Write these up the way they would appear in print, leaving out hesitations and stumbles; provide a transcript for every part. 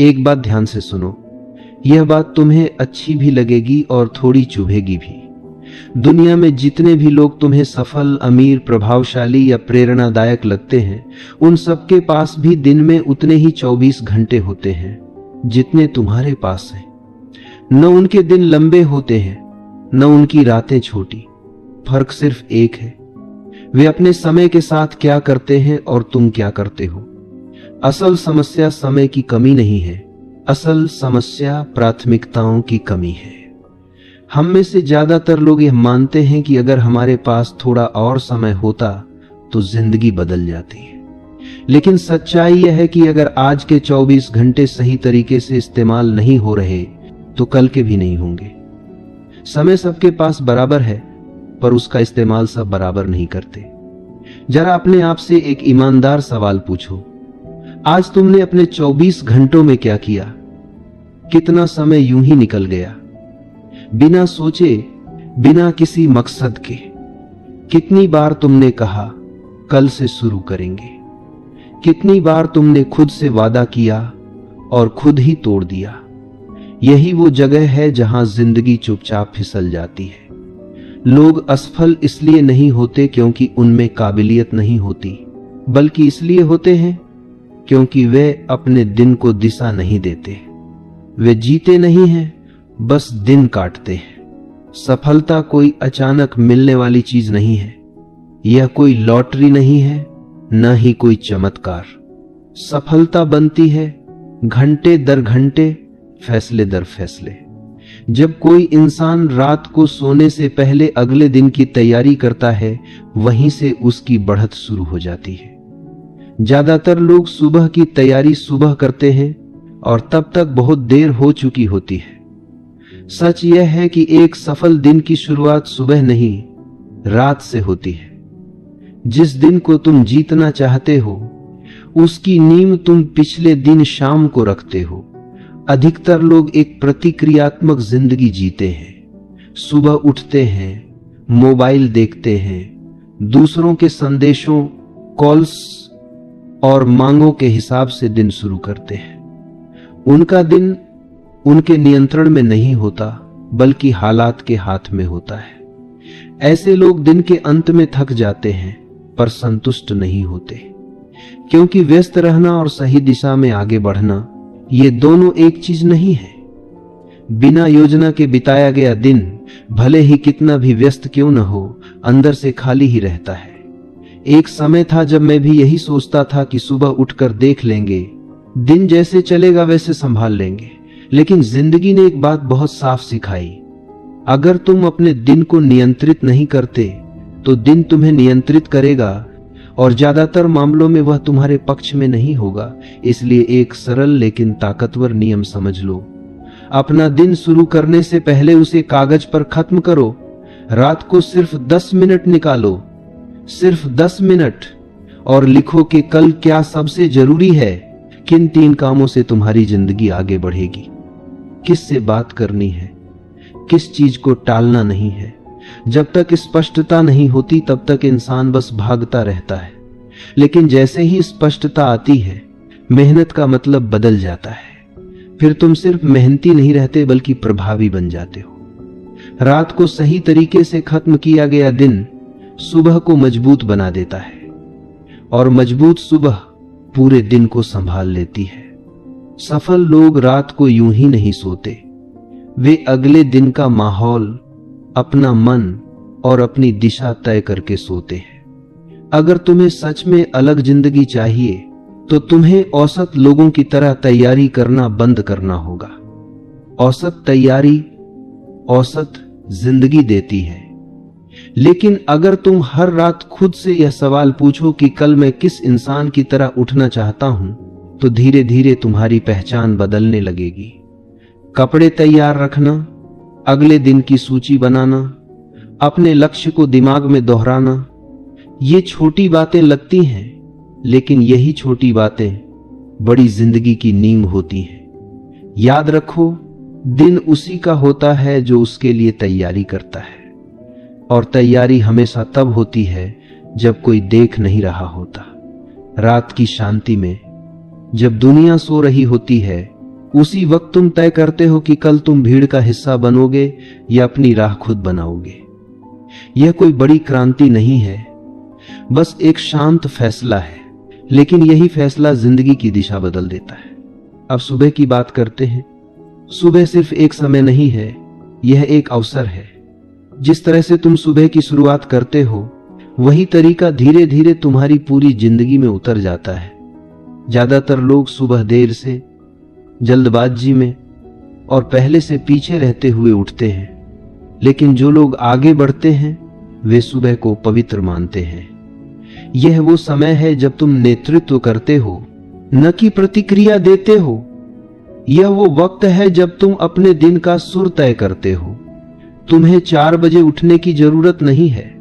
एक बात ध्यान से सुनो, यह बात तुम्हें अच्छी भी लगेगी और थोड़ी चुभेगी भी। दुनिया में जितने भी लोग तुम्हें सफल, अमीर, प्रभावशाली या प्रेरणादायक लगते हैं, उन सबके पास भी दिन में उतने ही 24 घंटे होते हैं जितने तुम्हारे पास हैं। न उनके दिन लंबे होते हैं, न उनकी रातें छोटी। फर्क सिर्फ एक है, वे अपने समय के साथ क्या करते हैं और तुम क्या करते हो। असल समस्या समय की कमी नहीं है, असल समस्या प्राथमिकताओं की कमी है। हम में से ज्यादातर लोग यह मानते हैं कि अगर हमारे पास थोड़ा और समय होता तो जिंदगी बदल जाती है। लेकिन सच्चाई यह है कि अगर आज के 24 घंटे सही तरीके से इस्तेमाल नहीं हो रहे तो कल के भी नहीं होंगे। समय सबके पास बराबर है, पर उसका इस्तेमाल सब बराबर नहीं करते। जरा अपने आप से एक ईमानदार सवाल पूछो, आज तुमने अपने 24 घंटों में क्या किया? कितना समय यूं ही निकल गया, बिना सोचे, बिना किसी मकसद के? कितनी बार तुमने कहा कल से शुरू करेंगे? कितनी बार तुमने खुद से वादा किया और खुद ही तोड़ दिया? यही वो जगह है जहां जिंदगी चुपचाप फिसल जाती है। लोग असफल इसलिए नहीं होते क्योंकि उनमें काबिलियत नहीं होती, बल्कि इसलिए होते हैं क्योंकि वे अपने दिन को दिशा नहीं देते। वे जीते नहीं हैं, बस दिन काटते हैं। सफलता कोई अचानक मिलने वाली चीज नहीं है, यह कोई लॉटरी नहीं है, न ही कोई चमत्कार। सफलता बनती है घंटे दर घंटे, फैसले दर फैसले। जब कोई इंसान रात को सोने से पहले अगले दिन की तैयारी करता है, वहीं से उसकी बढ़त शुरू हो जाती है। ज्यादातर लोग सुबह की तैयारी सुबह करते हैं और तब तक बहुत देर हो चुकी होती है। सच यह है कि एक सफल दिन की शुरुआत सुबह नहीं, रात से होती है। जिस दिन को तुम जीतना चाहते हो, उसकी नींव तुम पिछले दिन शाम को रखते हो। अधिकतर लोग एक प्रतिक्रियात्मक जिंदगी जीते हैं। सुबह उठते हैं, मोबाइल देखते हैं, दूसरों के संदेशों, कॉल्स और मांगों के हिसाब से दिन शुरू करते हैं। उनका दिन उनके नियंत्रण में नहीं होता, बल्कि हालात के हाथ में होता है। ऐसे लोग दिन के अंत में थक जाते हैं, पर संतुष्ट नहीं होते, क्योंकि व्यस्त रहना और सही दिशा में आगे बढ़ना, ये दोनों एक चीज नहीं है। बिना योजना के बिताया गया दिन, भले ही कितना भी व्यस्त क्यों न हो, अंदर से खाली ही रहता है। एक समय था जब मैं भी यही सोचता था कि सुबह उठकर देख लेंगे, दिन जैसे चलेगा वैसे संभाल लेंगे। लेकिन जिंदगी ने एक बात बहुत साफ सिखाई, अगर तुम अपने दिन को नियंत्रित नहीं करते तो दिन तुम्हें नियंत्रित करेगा, और ज्यादातर मामलों में वह तुम्हारे पक्ष में नहीं होगा। इसलिए एक सरल लेकिन ताकतवर नियम समझ लो, अपना दिन शुरू करने से पहले उसे कागज पर खत्म करो। रात को सिर्फ 10 मिनट निकालो, सिर्फ 10 मिनट, और लिखो कि कल क्या सबसे जरूरी है, किन 3 कामों से तुम्हारी जिंदगी आगे बढ़ेगी, किससे बात करनी है, किस चीज को टालना नहीं है। जब तक स्पष्टता नहीं होती तब तक इंसान बस भागता रहता है, लेकिन जैसे ही स्पष्टता आती है, मेहनत का मतलब बदल जाता है। फिर तुम सिर्फ मेहनती नहीं रहते, बल्कि प्रभावी बन जाते हो। रात को सही तरीके से खत्म किया गया दिन सुबह को मजबूत बना देता है, और मजबूत सुबह पूरे दिन को संभाल लेती है। सफल लोग रात को यूं ही नहीं सोते, वे अगले दिन का माहौल, अपना मन और अपनी दिशा तय करके सोते हैं। अगर तुम्हें सच में अलग जिंदगी चाहिए तो तुम्हें औसत लोगों की तरह तैयारी करना बंद करना होगा। औसत तैयारी औसत जिंदगी देती है। लेकिन अगर तुम हर रात खुद से यह सवाल पूछो कि कल मैं किस इंसान की तरह उठना चाहता हूं, तो धीरे धीरे तुम्हारी पहचान बदलने लगेगी। कपड़े तैयार रखना, अगले दिन की सूची बनाना, अपने लक्ष्य को दिमाग में दोहराना, ये छोटी बातें लगती हैं, लेकिन यही छोटी बातें बड़ी जिंदगी की नींव होती हैं। याद रखो, दिन उसी का होता है जो उसके लिए तैयारी करता है, और तैयारी हमेशा तब होती है जब कोई देख नहीं रहा होता। रात की शांति में, जब दुनिया सो रही होती है, उसी वक्त तुम तय करते हो कि कल तुम भीड़ का हिस्सा बनोगे या अपनी राह खुद बनाओगे। यह कोई बड़ी क्रांति नहीं है, बस एक शांत फैसला है, लेकिन यही फैसला जिंदगी की दिशा बदल देता है। अब सुबह की बात करते हैं। सुबह सिर्फ एक समय नहीं है, यह एक अवसर है। जिस तरह से तुम सुबह की शुरुआत करते हो, वही तरीका धीरे धीरे तुम्हारी पूरी जिंदगी में उतर जाता है। ज्यादातर लोग सुबह देर से, जल्दबाजी में और पहले से पीछे रहते हुए उठते हैं, लेकिन जो लोग आगे बढ़ते हैं वे सुबह को पवित्र मानते हैं। यह वो समय है जब तुम नेतृत्व करते हो, न कि प्रतिक्रिया देते हो। यह वो वक्त है जब तुम अपने दिन का सुर तय करते हो। तुम्हें 4 बजे उठने की जरूरत नहीं है,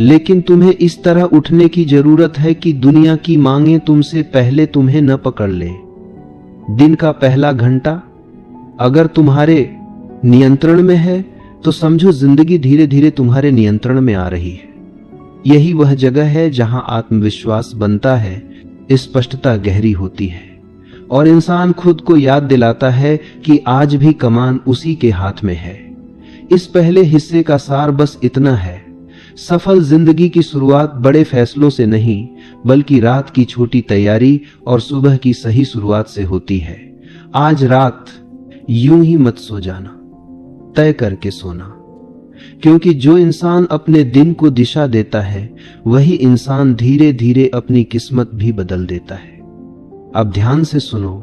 लेकिन तुम्हें इस तरह उठने की जरूरत है कि दुनिया की मांगे तुमसे पहले तुम्हें न पकड़ ले। दिन का पहला घंटा अगर तुम्हारे नियंत्रण में है तो समझो जिंदगी धीरे धीरे तुम्हारे नियंत्रण में आ रही है। यही वह जगह है जहां आत्मविश्वास बनता है, स्पष्टता गहरी होती है और इंसान खुद को याद दिलाता है कि आज भी कमान उसी के हाथ में है। इस पहले हिस्से का सार बस इतना है, सफल जिंदगी की शुरुआत बड़े फैसलों से नहीं, बल्कि रात की छोटी तैयारी और सुबह की सही शुरुआत से होती है। आज रात यूं ही मत सो जाना, तय करके सोना, क्योंकि जो इंसान अपने दिन को दिशा देता है, वही इंसान धीरे धीरे अपनी किस्मत भी बदल देता है। अब ध्यान से सुनो,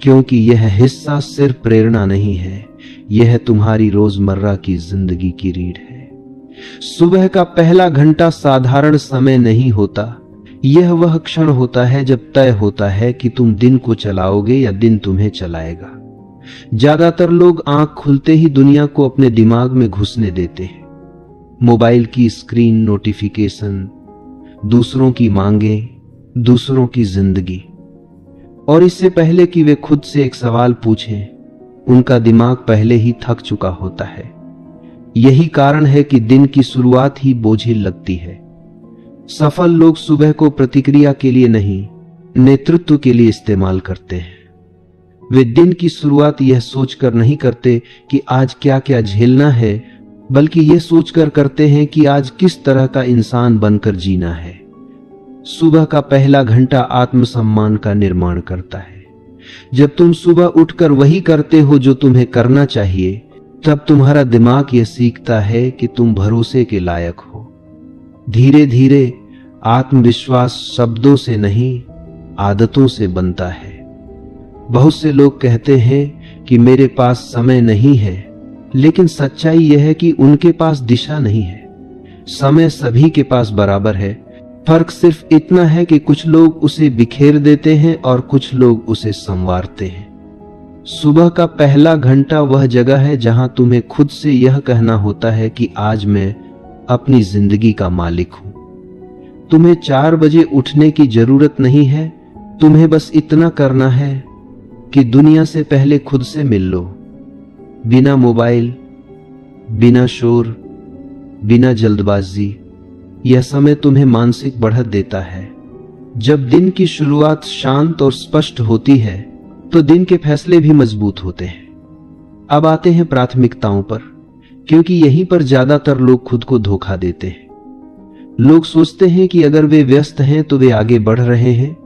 क्योंकि यह हिस्सा सिर्फ प्रेरणा नहीं है, यह तुम्हारी रोजमर्रा की जिंदगी की रीढ़ है। सुबह का पहला घंटा साधारण समय नहीं होता, यह वह क्षण होता है जब तय होता है कि तुम दिन को चलाओगे या दिन तुम्हें चलाएगा। ज्यादातर लोग आंख खुलते ही दुनिया को अपने दिमाग में घुसने देते हैं। मोबाइल की स्क्रीन, नोटिफिकेशन, दूसरों की मांगे, दूसरों की जिंदगी, और इससे पहले कि वे खुद से एक सवाल पूछें, उनका दिमाग पहले ही थक चुका होता है। यही कारण है कि दिन की शुरुआत ही बोझिल लगती है। सफल लोग सुबह को प्रतिक्रिया के लिए नहीं, नेतृत्व के लिए इस्तेमाल करते हैं। वे दिन की शुरुआत यह सोचकर नहीं करते कि आज क्या क्या झेलना है, बल्कि यह सोचकर करते हैं कि आज किस तरह का इंसान बनकर जीना है। सुबह का पहला घंटा आत्मसम्मान का निर्माण करता है। जब तुम सुबह उठकर वही करते हो जो तुम्हें करना चाहिए, तब तुम्हारा दिमाग यह सीखता है कि तुम भरोसे के लायक हो। धीरे धीरे आत्मविश्वास शब्दों से नहीं, आदतों से बनता है। बहुत से लोग कहते हैं कि मेरे पास समय नहीं है, लेकिन सच्चाई यह है कि उनके पास दिशा नहीं है। समय सभी के पास बराबर है, फर्क सिर्फ इतना है कि कुछ लोग उसे बिखेर देते हैं और कुछ लोग उसे संवारते हैं। सुबह का पहला घंटा वह जगह है जहां तुम्हें खुद से यह कहना होता है कि आज मैं अपनी जिंदगी का मालिक हूं। तुम्हें 4 बजे उठने की जरूरत नहीं है, तुम्हें बस इतना करना है कि दुनिया से पहले खुद से मिल लो। बिना मोबाइल, बिना शोर, बिना जल्दबाजी। यह समय तुम्हें मानसिक बढ़त देता है। जब दिन की शुरुआत शांत और स्पष्ट होती है, तो दिन के फैसले भी मजबूत होते हैं। अब आते हैं प्राथमिकताओं पर, क्योंकि यहीं पर ज्यादातर लोग खुद को धोखा देते हैं। लोग सोचते हैं कि अगर वे व्यस्त हैं तो वे आगे बढ़ रहे हैं,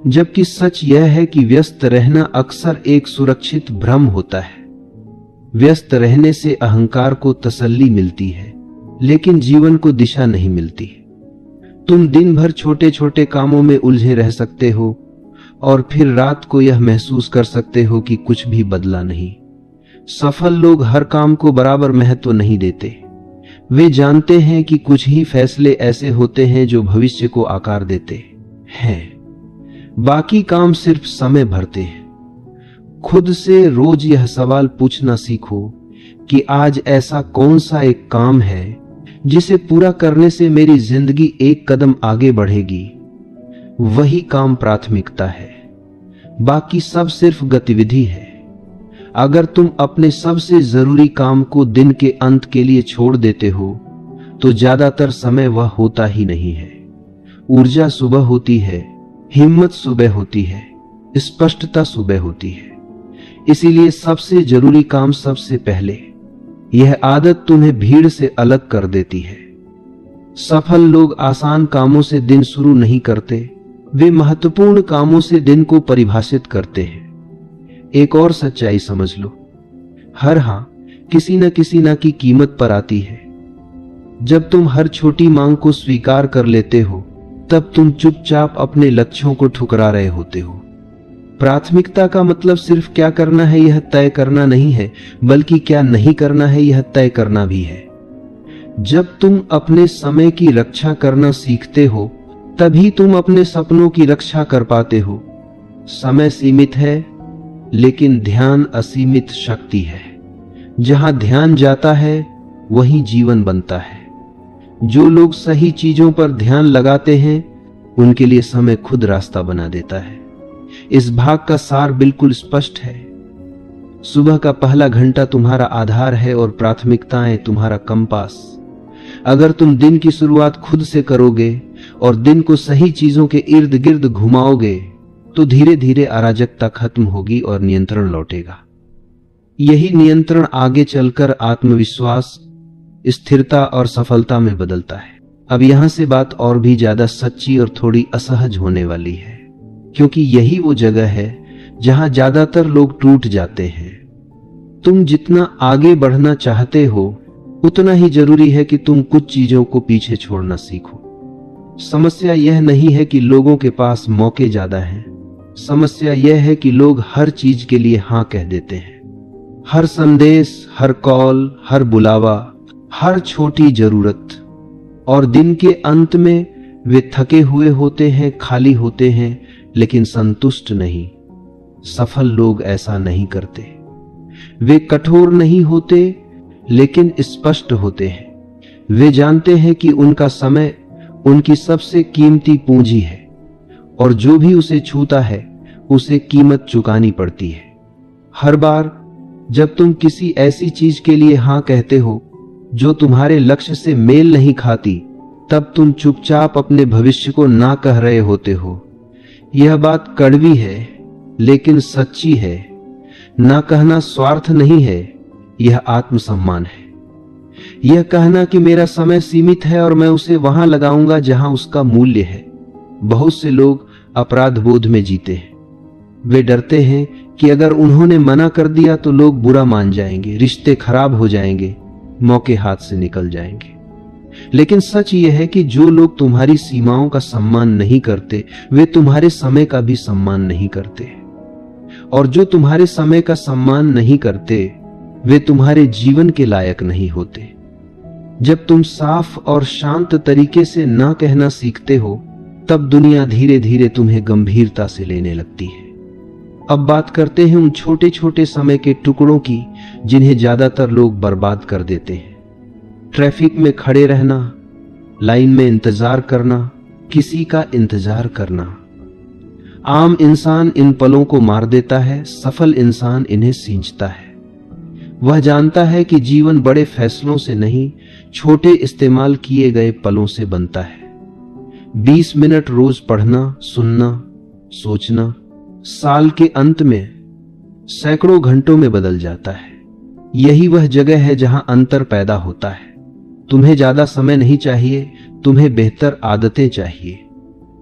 जबकि सच यह है कि व्यस्त रहना अक्सर एक सुरक्षित भ्रम होता है। व्यस्त रहने से अहंकार को तसल्ली मिलती है, लेकिन जीवन को दिशा नहीं मिलती। तुम दिन भर छोटे छोटे कामों में उलझे रह सकते हो और फिर रात को यह महसूस कर सकते हो कि कुछ भी बदला नहीं। सफल लोग हर काम को बराबर महत्व नहीं देते। वे जानते हैं कि कुछ ही फैसले ऐसे होते हैं जो भविष्य को आकार देते हैं, बाकी काम सिर्फ समय भरते हैं। खुद से रोज यह सवाल पूछना सीखो कि आज ऐसा कौन सा एक काम है जिसे पूरा करने से मेरी जिंदगी एक कदम आगे बढ़ेगी। वही काम प्राथमिकता है, बाकी सब सिर्फ गतिविधि है। अगर तुम अपने सबसे जरूरी काम को दिन के अंत के लिए छोड़ देते हो, तो ज्यादातर समय वह होता ही नहीं है। ऊर्जा सुबह होती है, हिम्मत सुबह होती है, स्पष्टता सुबह होती है। इसीलिए सबसे जरूरी काम सबसे पहले। यह आदत तुम्हें भीड़ से अलग कर देती है। सफल लोग आसान कामों से दिन शुरू नहीं करते, वे महत्वपूर्ण कामों से दिन को परिभाषित करते हैं। एक और सच्चाई समझ लो, हर हां किसी न किसी ना की कीमत पर आती है। जब तुम हर छोटी मांग को स्वीकार कर लेते हो, तब तुम चुपचाप अपने लक्ष्यों को ठुकरा रहे होते हो। प्राथमिकता का मतलब सिर्फ क्या करना है यह तय करना नहीं है, बल्कि क्या नहीं करना है यह तय करना भी है। जब तुम अपने समय की रक्षा करना सीखते हो, तभी तुम अपने सपनों की रक्षा कर पाते हो। समय सीमित है, लेकिन ध्यान असीमित शक्ति है। जहां ध्यान जाता है, वहीं जीवन बनता है। जो लोग सही चीजों पर ध्यान लगाते हैं, उनके लिए समय खुद रास्ता बना देता है। इस भाग का सार बिल्कुल स्पष्ट है। सुबह का पहला घंटा तुम्हारा आधार है और प्राथमिकताएं तुम्हारा कंपास। अगर तुम दिन की शुरुआत खुद से करोगे और दिन को सही चीजों के इर्द गिर्द घुमाओगे, तो धीरे धीरे अराजकता खत्म होगी और नियंत्रण लौटेगा। यही नियंत्रण आगे चलकर आत्मविश्वास, स्थिरता और सफलता में बदलता है। अब यहां से बात और भी ज्यादा सच्ची और थोड़ी असहज होने वाली है, क्योंकि यही वो जगह है जहां ज्यादातर लोग टूट जाते हैं। तुम जितना आगे बढ़ना चाहते हो, उतना ही जरूरी है कि तुम कुछ चीजों को पीछे छोड़ना सीखो। समस्या यह नहीं है कि लोगों के पास मौके ज्यादा हैं। समस्या यह है कि लोग हर चीज के लिए हां कह देते हैं। हर संदेश, हर कॉल, हर बुलावा, हर छोटी जरूरत। और दिन के अंत में वे थके हुए होते हैं, खाली होते हैं, लेकिन संतुष्ट नहीं। सफल लोग ऐसा नहीं करते। वे कठोर नहीं होते, लेकिन स्पष्ट होते हैं। वे जानते हैं कि उनका समय उनकी सबसे कीमती पूंजी है और जो भी उसे छूता है, उसे कीमत चुकानी पड़ती है। हर बार जब तुम किसी ऐसी चीज के लिए हां कहते हो जो तुम्हारे लक्ष्य से मेल नहीं खाती, तब तुम चुपचाप अपने भविष्य को ना कह रहे होते हो। यह बात कड़वी है, लेकिन सच्ची है। ना कहना स्वार्थ नहीं है, यह आत्मसम्मान है। यह कहना कि मेरा समय सीमित है और मैं उसे वहां लगाऊंगा जहां उसका मूल्य है। बहुत से लोग अपराध बोध में जीते हैं। वे डरते हैं कि अगर उन्होंने मना कर दिया तो लोग बुरा मान जाएंगे, रिश्ते खराब हो जाएंगे, मौके हाथ से निकल जाएंगे। लेकिन सच यह है कि जो लोग तुम्हारी सीमाओं का सम्मान नहीं करते, वे तुम्हारे समय का भी सम्मान नहीं करते। और जो तुम्हारे समय का सम्मान नहीं करते, वे तुम्हारे जीवन के लायक नहीं होते। जब तुम साफ और शांत तरीके से ना कहना सीखते हो, तब दुनिया धीरे धीरे तुम्हें गंभीरता से लेने लगती है। अब बात करते हैं उन छोटे छोटे समय के टुकड़ों की जिन्हें ज्यादातर लोग बर्बाद कर देते हैं। ट्रैफिक में खड़े रहना, लाइन में इंतजार करना, किसी का इंतजार करना। आम इंसान इन पलों को मार देता है, सफल इंसान इन्हें सींचता है। वह जानता है कि जीवन बड़े फैसलों से नहीं, छोटे इस्तेमाल किए गए पलों से बनता है। 20 मिनट रोज पढ़ना, सुनना, सोचना, साल के अंत में सैकड़ों घंटों में बदल जाता है। यही वह जगह है जहां अंतर पैदा होता है। तुम्हें ज्यादा समय नहीं चाहिए, तुम्हें बेहतर आदतें चाहिए।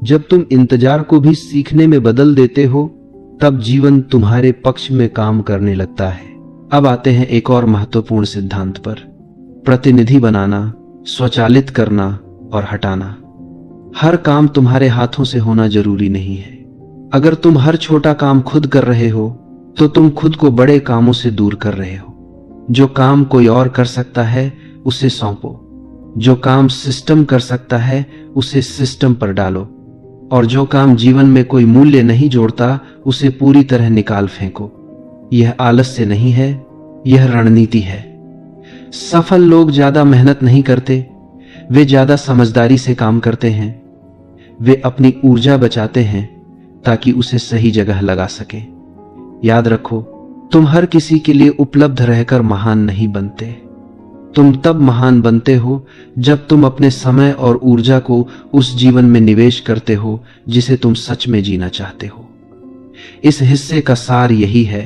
जब तुम इंतजार को भी सीखने में बदल देते हो, तब जीवन तुम्हारे पक्ष में काम करने लगता है। अब आते हैं एक और महत्वपूर्ण सिद्धांत पर, प्रतिनिधि बनाना, स्वचालित करना और हटाना। हर काम तुम्हारे हाथों से होना जरूरी नहीं है। अगर तुम हर छोटा काम खुद कर रहे हो, तो तुम खुद को बड़े कामों से दूर कर रहे हो। जो काम कोई और कर सकता है, उसे सौंपो। जो काम सिस्टम कर सकता है, उसे सिस्टम पर डालो। और जो काम जीवन में कोई मूल्य नहीं जोड़ता, उसे पूरी तरह निकाल फेंको। यह आलस्य नहीं है, यह रणनीति है। सफल लोग ज्यादा मेहनत नहीं करते, वे ज्यादा समझदारी से काम करते हैं। वे अपनी ऊर्जा बचाते हैं ताकि उसे सही जगह लगा सके। याद रखो, तुम हर किसी के लिए उपलब्ध रहकर महान नहीं बनते। तुम तब महान बनते हो जब तुम अपने समय और ऊर्जा को उस जीवन में निवेश करते हो जिसे तुम सच में जीना चाहते हो। इस हिस्से का सार यही है,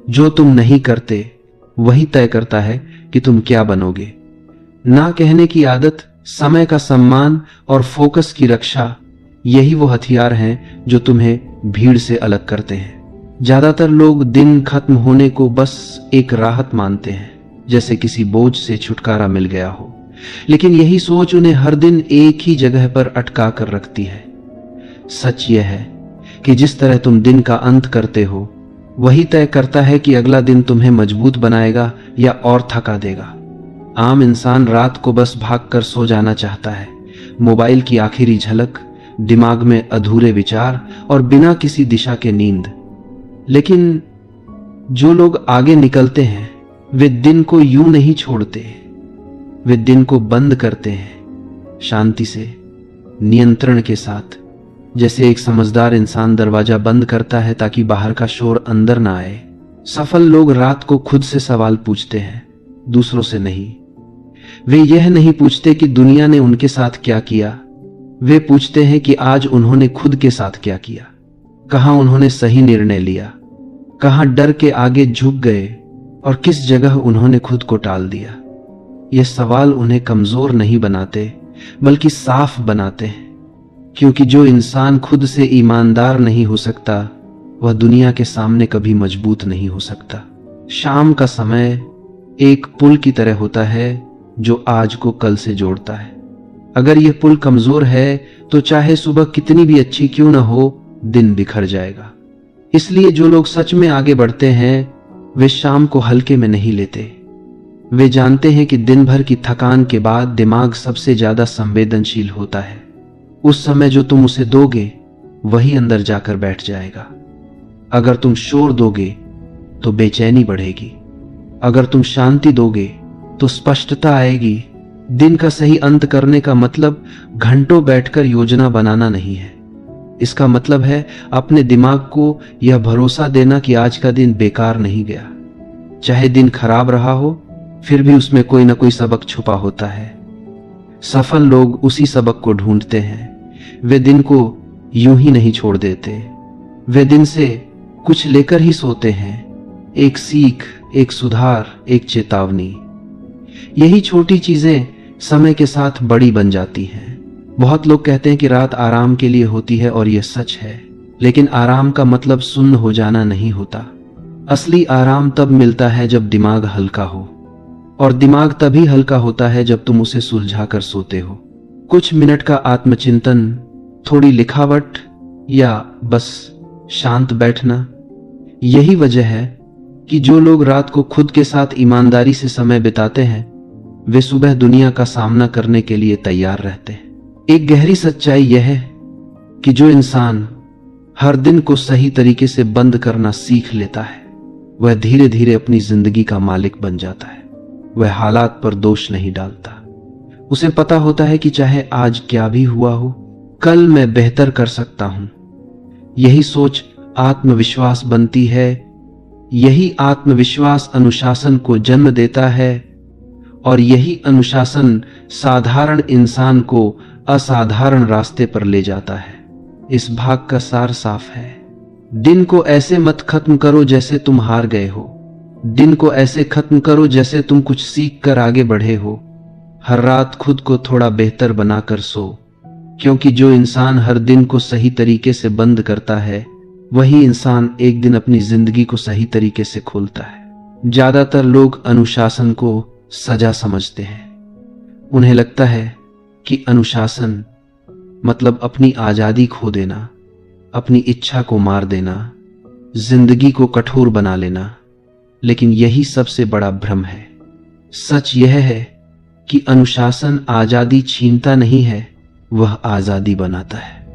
जो तुम नहीं करते वही तय करता है कि तुम क्या बनोगे। ना कहने की आदत, समय का सम्मान और फोकस की रक्षा, यही वो हथियार हैं जो तुम्हें भीड़ से अलग करते हैं। ज्यादातर लोग दिन खत्म होने को बस एक राहत मानते हैं, जैसे किसी बोझ से छुटकारा मिल गया हो। लेकिन यही सोच उन्हें हर दिन एक ही जगह पर अटका कर रखती है। सच यह है कि जिस तरह तुम दिन का अंत करते हो वही तय करता है कि अगला दिन तुम्हें मजबूत बनाएगा या और थका देगा। आम इंसान रात को बस भागकर सो जाना चाहता है। मोबाइल की आखिरी झलक, दिमाग में अधूरे विचार और बिना किसी दिशा के नींद। लेकिन जो लोग आगे निकलते हैं वे दिन को यूं नहीं छोड़ते, वे दिन को बंद करते हैं, शांति से, नियंत्रण के साथ। जैसे एक समझदार इंसान दरवाजा बंद करता है ताकि बाहर का शोर अंदर ना आए। सफल लोग रात को खुद से सवाल पूछते हैं, दूसरों से नहीं। वे यह नहीं पूछते कि दुनिया ने उनके साथ क्या किया, वे पूछते हैं कि आज उन्होंने खुद के साथ क्या किया। कहां उन्होंने सही निर्णय लिया, कहां डर के आगे झुक गए और किस जगह उन्होंने खुद को टाल दिया। ये सवाल उन्हें कमजोर नहीं बनाते बल्कि साफ बनाते हैं, क्योंकि जो इंसान खुद से ईमानदार नहीं हो सकता वह दुनिया के सामने कभी मजबूत नहीं हो सकता। शाम का समय एक पुल की तरह होता है जो आज को कल से जोड़ता है। अगर यह पुल कमजोर है तो चाहे सुबह कितनी भी अच्छी क्यों न हो, दिन बिखर जाएगा। इसलिए जो लोग सच में आगे बढ़ते हैं वे शाम को हल्के में नहीं लेते। वे जानते हैं कि दिन भर की थकान के बाद दिमाग सबसे ज्यादा संवेदनशील होता है। उस समय जो तुम उसे दोगे वही अंदर जाकर बैठ जाएगा। अगर तुम शोर दोगे तो बेचैनी बढ़ेगी, अगर तुम शांति दोगे तो स्पष्टता आएगी। दिन का सही अंत करने का मतलब घंटों बैठकर योजना बनाना नहीं है। इसका मतलब है अपने दिमाग को यह भरोसा देना कि आज का दिन बेकार नहीं गया। चाहे दिन खराब रहा हो फिर भी उसमें कोई ना कोई सबक छुपा होता है। सफल लोग उसी सबक को ढूंढते हैं। वे दिन को यूं ही नहीं छोड़ देते, वे दिन से कुछ लेकर ही सोते हैं। एक सीख, एक सुधार, एक चेतावनी। यही छोटी चीजें समय के साथ बड़ी बन जाती हैं। बहुत लोग कहते हैं कि रात आराम के लिए होती है और यह सच है, लेकिन आराम का मतलब सुन्न हो जाना नहीं होता। असली आराम तब मिलता है जब दिमाग हल्का हो, और दिमाग तभी हल्का होता है जब तुम उसे सुलझा कर सोते हो। कुछ मिनट का आत्मचिंतन, थोड़ी लिखावट या बस शांत बैठना। यही वजह है कि जो लोग रात को खुद के साथ ईमानदारी से समय बिताते हैं वे सुबह दुनिया का सामना करने के लिए तैयार रहते हैं। एक गहरी सच्चाई यह है कि जो इंसान हर दिन को सही तरीके से बंद करना सीख लेता है वह धीरे धीरे अपनी जिंदगी का मालिक बन जाता है। वह हालात पर दोष नहीं डालता। उसे पता होता है कि चाहे आज क्या भी हुआ हो, कल मैं बेहतर कर सकता हूं। यही सोच आत्मविश्वास बनती है। यही आत्मविश्वास अनुशासन को जन्म देता है, और यही अनुशासन साधारण इंसान को असाधारण रास्ते पर ले जाता है। इस भाग का सार साफ है। दिन को ऐसे मत खत्म करो जैसे तुम हार गए हो। दिन को ऐसे खत्म करो जैसे तुम कुछ सीख कर आगे बढ़े हो। हर रात खुद को थोड़ा बेहतर बनाकर सो, क्योंकि जो इंसान हर दिन को सही तरीके से बंद करता है वही इंसान एक दिन अपनी जिंदगी को सही तरीके से खोलता है। ज्यादातर लोग अनुशासन को सजा समझते हैं। उन्हें लगता है कि अनुशासन मतलब अपनी आजादी खो देना, अपनी इच्छा को मार देना, जिंदगी को कठोर बना लेना। लेकिन यही सबसे बड़ा भ्रम है। सच यह है कि अनुशासन आजादी छीनता नहीं है, वह आजादी बनाता है।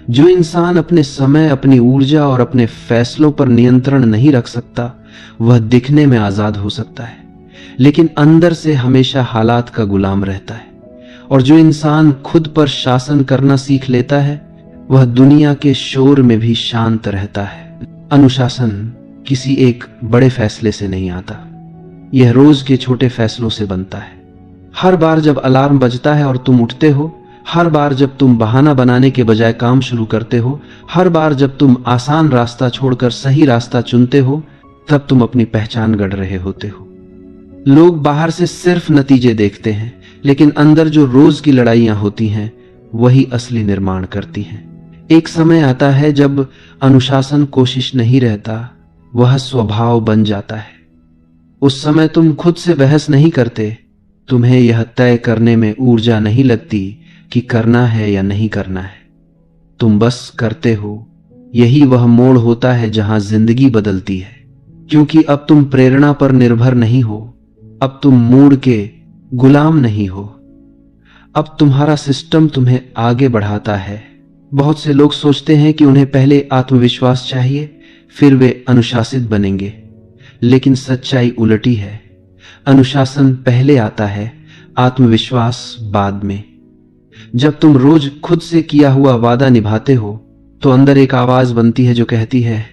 जो इंसान अपने समय, अपनी ऊर्जा और अपने फैसलों पर नियंत्रण नहीं रख सकता वह दिखने में आजाद हो सकता है, लेकिन अंदर से हमेशा हालात का गुलाम रहता है। और जो इंसान खुद पर शासन करना सीख लेता है वह दुनिया के शोर में भी शांत रहता है। अनुशासन किसी एक बड़े फैसले से नहीं आता, यह रोज के छोटे फैसलों से बनता है। हर बार जब अलार्म बजता है और तुम उठते हो, हर बार जब तुम बहाना बनाने के बजाय काम शुरू करते हो, हर बार जब तुम आसान रास्ता छोड़कर सही रास्ता चुनते हो, तब तुम अपनी पहचान गढ़ रहे होते हो। लोग बाहर से सिर्फ नतीजे देखते हैं, लेकिन अंदर जो रोज की लड़ाइयां होती हैं वही असली निर्माण करती हैं। एक समय आता है जब अनुशासन कोशिश नहीं रहता, वह स्वभाव बन जाता है। उस समय तुम खुद से बहस नहीं करते, तुम्हें यह तय करने में ऊर्जा नहीं लगती कि करना है या नहीं करना है, तुम बस करते हो। यही वह मोड़ होता है जहां जिंदगी बदलती है, क्योंकि अब तुम प्रेरणा पर निर्भर नहीं हो, अब तुम मूड के गुलाम नहीं हो, अब तुम्हारा सिस्टम तुम्हें आगे बढ़ाता है। बहुत से लोग सोचते हैं कि उन्हें पहले आत्मविश्वास चाहिए, फिर वे अनुशासित बनेंगे, लेकिन सच्चाई उलटी है। अनुशासन पहले आता है, आत्मविश्वास बाद में। जब तुम रोज खुद से किया हुआ वादा निभाते हो तो अंदर एक आवाज बनती है जो कहती है,